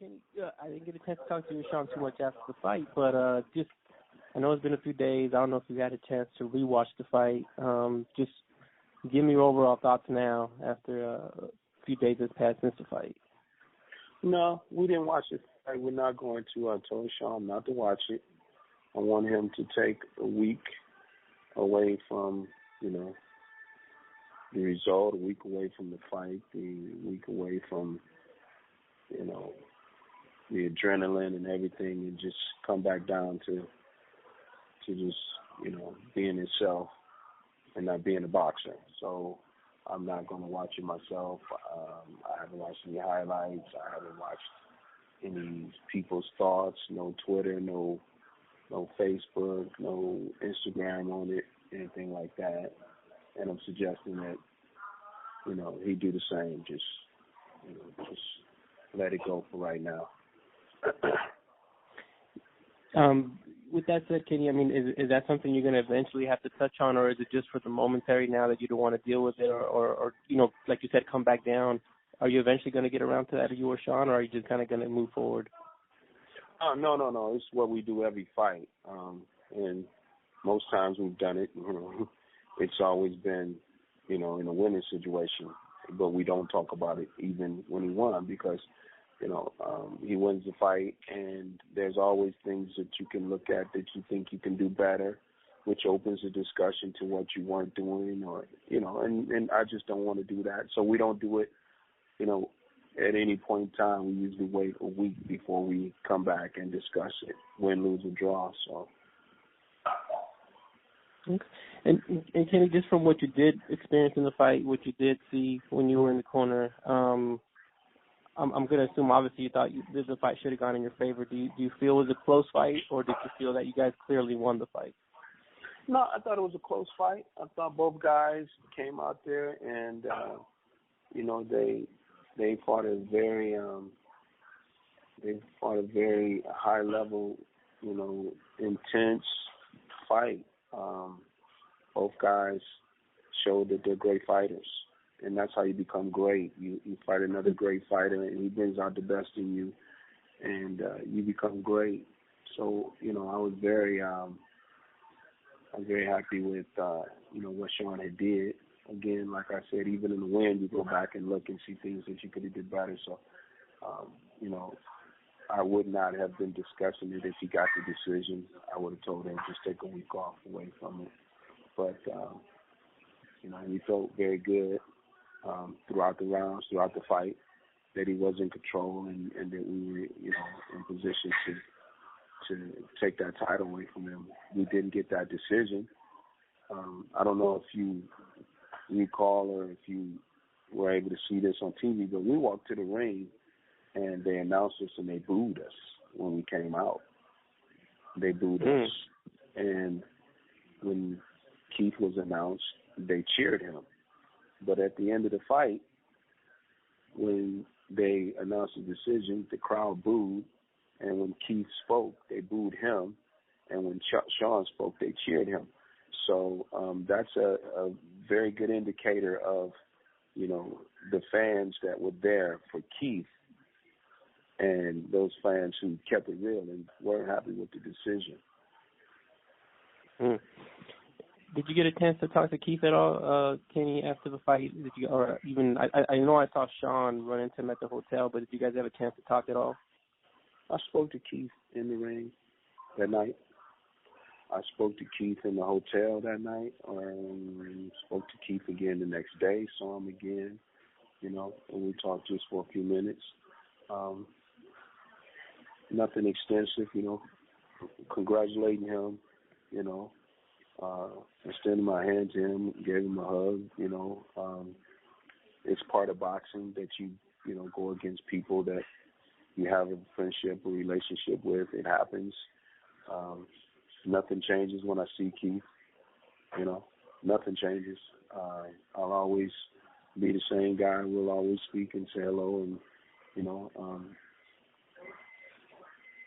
I didn't get a chance to talk to you, Shawn, too much after the fight, but just I know it's been a few days. I don't know if you had a chance to rewatch the fight. Just give me your overall thoughts now after a few days has passed since the fight. No, we didn't watch it. We're not going to. I told Shawn not to watch it. I want him to take a week away from, the result, a week away from the fight, a week away from, the adrenaline and everything, and just come back down to just, being himself and not being a boxer. So I'm not going to watch it myself. I haven't watched any highlights. I haven't watched any people's thoughts, no Twitter, no Facebook, no Instagram on it, anything like that. And I'm suggesting that, he do the same. Just let it go for right now. With that said, Kenny, is that something you're going to eventually have to touch on, or is it just for the momentary now that you don't want to deal with it, or like you said, come back down? Are you eventually going to get around to that, you or Shawn, or are you just kind of going to move forward? No. It's what we do every fight, and most times we've done it. It's always been, in a winning situation, but we don't talk about it even when he won because, he wins the fight, and there's always things that you can look at that you think you can do better, which opens a discussion to what you weren't doing, or and I just don't want to do that. So we don't do it, at any point in time. We usually wait a week before we come back and discuss it, win, lose, or draw. So. Okay. And Kenny, just from what you did experience in the fight, what you did see when you were in the corner, I'm going to assume obviously you thought the fight should have gone in your favor. Do you feel it was a close fight, or did you feel that you guys clearly won the fight? No, I thought it was a close fight. I thought both guys came out there and they fought a very high level, intense fight. Both guys showed that they're great fighters, and that's how you become great. You fight another great fighter, and he brings out the best in you, and you become great. So, I was very happy with, what Shawn had did. Again, like I said, even in the win, you go back and look and see things that you could have did better. So, I would not have been discussing it if he got the decision. I would have told him just take a week off away from it. But, we felt very good throughout the rounds, throughout the fight, that he was in control and that we were, in position to take that title away from him. We didn't get that decision. I don't know if you recall or if you were able to see this on TV, but we walked to the ring and they announced us and they booed us when we came out. They booed us. And when Keith was announced, they cheered him. But at the end of the fight, when they announced the decision, the crowd booed. And when Keith spoke, they booed him. And when Shawn spoke, they cheered him. So that's a very good indicator of, the fans that were there for Keith and those fans who kept it real and weren't happy with the decision. Did you get a chance to talk to Keith at all, Kenny, after the fight? I know I saw Shawn run into him at the hotel, but did you guys have a chance to talk at all? I spoke to Keith in the ring that night. I spoke to Keith in the hotel that night. Spoke to Keith again the next day, saw him again, and we talked just for a few minutes. Nothing extensive, congratulating him, extending my hand to him, gave him a hug, it's part of boxing that you go against people that you have a friendship or relationship with. It happens. Nothing changes when I see Keith, nothing changes. I'll always be the same guy. We'll always speak and say hello, and,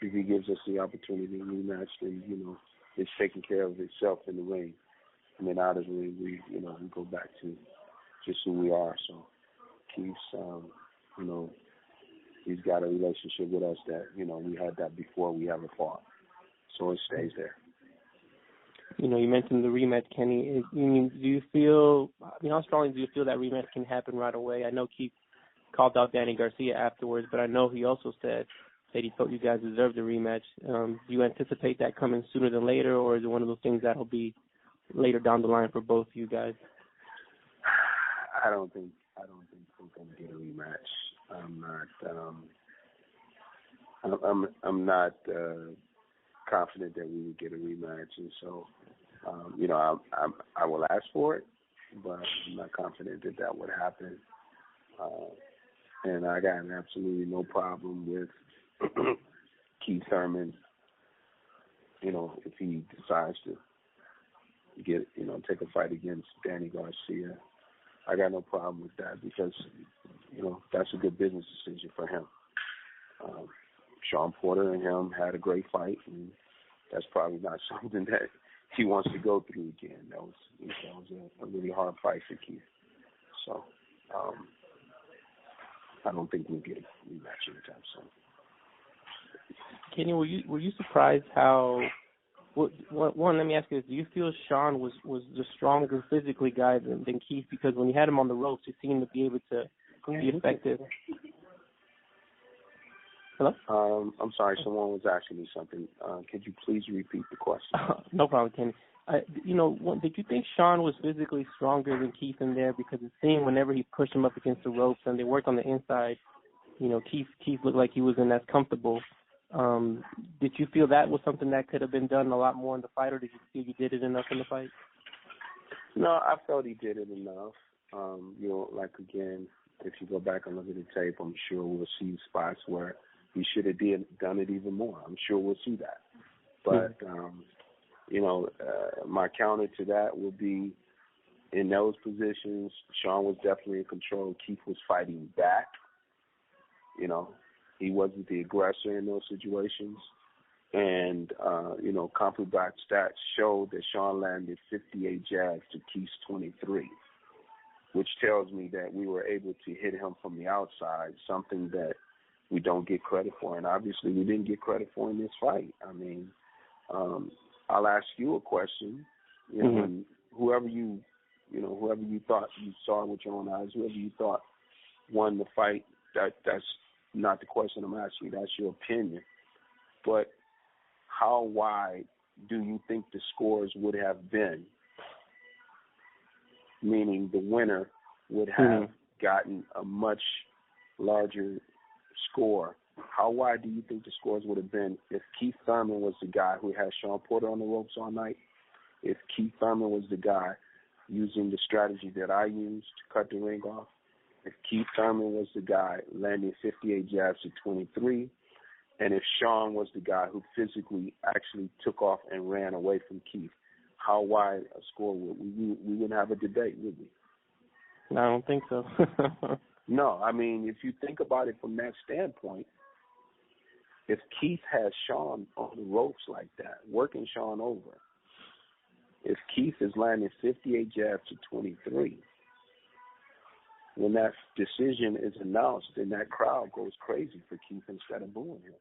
if he gives us the opportunity to rematch, then, it's taking care of itself in the ring. And then out of the ring, we go back to just who we are. So Keith's, he's got a relationship with us that, we had that before we ever fought. So it stays there. You mentioned the rematch, Kenny. Do you feel, how strongly do you feel that rematch can happen right away? I know Keith called out Danny Garcia afterwards, but I know he also said that he thought you guys deserved a rematch. Do you anticipate that coming sooner than later, or is it one of those things that'll be later down the line for both of you guys? I don't think we're going to get a rematch. I'm not confident that we would get a rematch, and so I will ask for it, but I'm not confident that would happen. And I got absolutely no problem with Keith Thurman, if he decides to take a fight against Danny Garcia. I got no problem with that because, that's a good business decision for him. Shawn Porter and him had a great fight, and that's probably not something that he wants to go through again. That was a really hard fight for Keith. So I don't think we'll get a rematch anytime soon. Kenny, were you surprised how? One, let me ask you this: do you feel Shawn was the stronger physically guy than Keith? Because when you had him on the ropes, he seemed to be able to be effective. Hello? I'm sorry, someone was asking me something. Could you please repeat the question? No problem, Kenny. Did you think Shawn was physically stronger than Keith in there? Because it seemed whenever he pushed him up against the ropes and they worked on the inside, Keith looked like he wasn't as comfortable. Did you feel that was something that could have been done a lot more in the fight, or did you feel you did it enough in the fight? No, I felt he did it enough. Again, if you go back and look at the tape, I'm sure we'll see spots where he should have done it even more. I'm sure we'll see that. But, my counter to that will be in those positions, Shawn was definitely in control. Keith was fighting back. He wasn't the aggressor in those situations. And, CompuBox stats showed that Shawn landed 58 jabs to Keith's 23, which tells me that we were able to hit him from the outside, something that we don't get credit for. And obviously we didn't get credit for in this fight. I mean, I'll ask you a question. And whoever you thought you saw with your own eyes, whoever you thought won the fight, that's not the question I'm asking you. That's your opinion. But how wide do you think the scores would have been? Meaning the winner would have gotten a much larger score. How wide do you think the scores would have been if Keith Thurman was the guy who had Shawn Porter on the ropes all night? If Keith Thurman was the guy using the strategy that I used to cut the ring off? If Keith Thurman was the guy landing 58 jabs to 23? And if Shawn was the guy who physically actually took off and ran away from Keith? How wide a score would we wouldn't have a debate, would we? I don't think so. No, I mean, if you think about it from that standpoint, if Keith has Shawn on the ropes like that, working Shawn over, if Keith is landing 58 jabs to 23, when that decision is announced, then that crowd goes crazy for Keith instead of booing him.